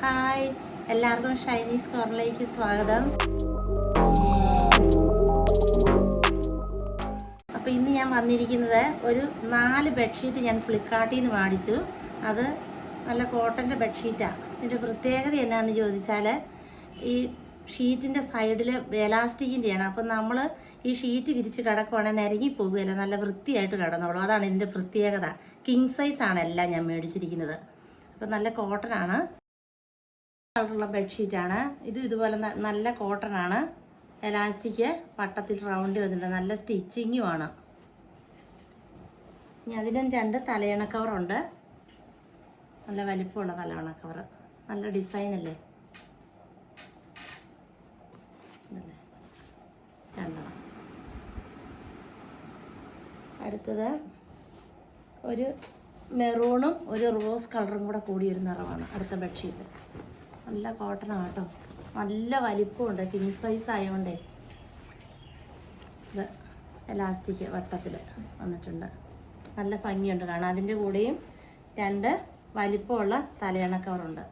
Hi, എല്ലാവർക്കും ഷൈനീസ് കോർണറിലേക്ക് സ്വാഗതം. അപ്പോൾ ഇന്ന് ഞാൻ വന്നിരിക്കുന്നത് ഒരു 4 ബെഡ്ഷീറ്റ് ഞാൻ ഫ്ലിപ്കാർട്ടിൽ നിന്ന് മേടിച്ചു. അത് നല്ല കോട്ടൻ്റെ ബെഡ്ഷീറ്റാണ്. ഇതിൻ്റെ പ്രത്യേകത എന്നാന്ന് ചോദിച്ചാൽ ഈ ഷീറ്റിൻ്റെ സൈഡിൽ എലാസ്റ്റിക്കിൻ്റെയാണ്. അപ്പം നമ്മൾ ഈ ഷീറ്റ് വിരിച്ച് കിടക്കുവാണെങ്കിൽ നിരങ്ങി പോകുകയല്ല, നല്ല വൃത്തിയായിട്ട് കിടന്നോളൂ. അതാണ് ഇതിൻ്റെ പ്രത്യേകത. കിങ് സൈസാണ് എല്ലാം ഞാൻ മേടിച്ചിരിക്കുന്നത്. അപ്പം നല്ല കോട്ടനാണ്, കളറുള്ള ബെഡ്ഷീറ്റാണ്. ഇതുപോലെ നല്ല കോട്ടനാണ്. എലാസ്റ്റിക് വട്ടത്തിൽ റൗണ്ട് വന്നിട്ടുണ്ട്. നല്ല സ്റ്റിച്ചിങ്ങുമാണ്. ഇനി അതിനും 2 തലയണ കവറുണ്ട്. നല്ല വലിപ്പമുള്ള തലയണ കവർ, നല്ല ഡിസൈനല്ലേ. രണ്ടെണ്ണം. അടുത്തത് ഒരു മെറൂണും ഒരു റോസ് കളറും കൂടെ കൂടിയൊരു നിറമാണ് അടുത്ത ബെഡ്ഷീറ്റ്. നല്ല കോട്ടനാണ് കേട്ടോ, നല്ല വലിപ്പമുണ്ട്. കിങ് സൈസ് ആയതുകൊണ്ടേ ഇത് എലാസ്റ്റിക് വട്ടത്തിൽ വന്നിട്ടുണ്ട്. നല്ല ഭംഗിയുണ്ട് കാണാൻ. അതിൻ്റെ കൂടെയും 2 വലിപ്പമുള്ള തലയണ കവറുണ്ട്.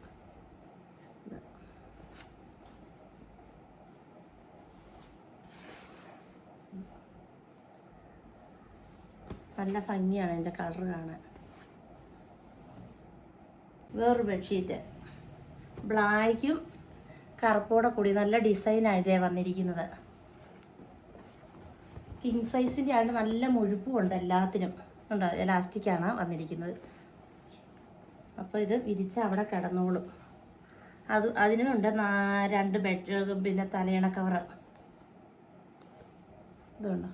നല്ല ഭംഗിയാണ് എൻ്റെ കളർ കാണാൻ. വേറൊരു ബെഡ്ഷീറ്റ് ബ്ലാക്കും കറുപ്പോടെ കൂടി നല്ല ഡിസൈനാണ് ഇതേ വന്നിരിക്കുന്നത്. കിങ് സൈസിൻ്റെ ആണ്. നല്ല മുഴുപ്പുമുണ്ട് എല്ലാത്തിനും. ഉണ്ടോ, എലാസ്റ്റിക്കാണ് വന്നിരിക്കുന്നത്. അപ്പോൾ ഇത് വിരിച്ച് അവിടെ കിടന്നോളും. അതിനുമുണ്ട് 2 ബെഡ് പിന്നെ തലയണ കവർ. ഇതുണ്ടോ,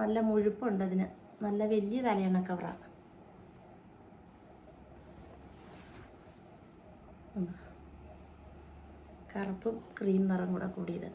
നല്ല മുഴുപ്പുണ്ട് അതിന്. നല്ല വലിയ തലയണ കവറാണ്. കറുപ്പും ക്രീം നിറം കൂടെ കൂടിയത്.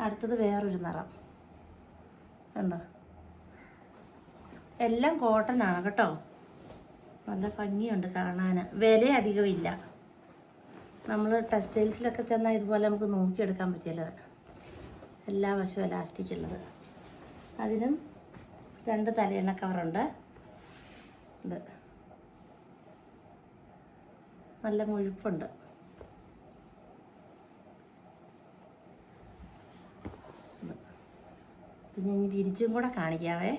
അടുത്തത് വേറൊരു നിറം ഉണ്ടോ. എല്ലാം കോട്ടനാണ് കേട്ടോ. നല്ല ഭംഗിയുണ്ട് കാണാൻ. വില അധികമില്ല. നമ്മൾ ടെക്സ്റ്റൈൽസിലൊക്കെ ചെന്നാൽ ഇതുപോലെ നമുക്ക് നോക്കിയെടുക്കാൻ പറ്റിയല്ലോ. എല്ലാ വശവും എലാസ്റ്റിക് ഉള്ളത്. അതിനും 2 തലയണ കവറുണ്ട്. ഇത് നല്ല മുഴുപ്പുണ്ട്. പിന്നെ ഇനി വിരിച്ചും കൂടെ കാണിക്കാവേ.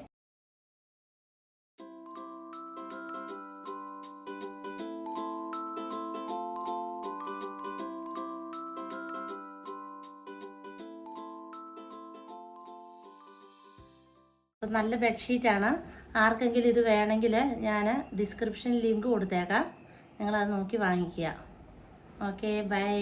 നല്ല ബെഡ്ഷീറ്റാണ്. ആർക്കെങ്കിലും ഇത് വേണമെങ്കിൽ ഞാൻ ഡിസ്ക്രിപ്ഷനിൽ ലിങ്ക് കൊടുത്തേക്കാം. നിങ്ങളത് നോക്കി വാങ്ങിക്കുക. Okay, by.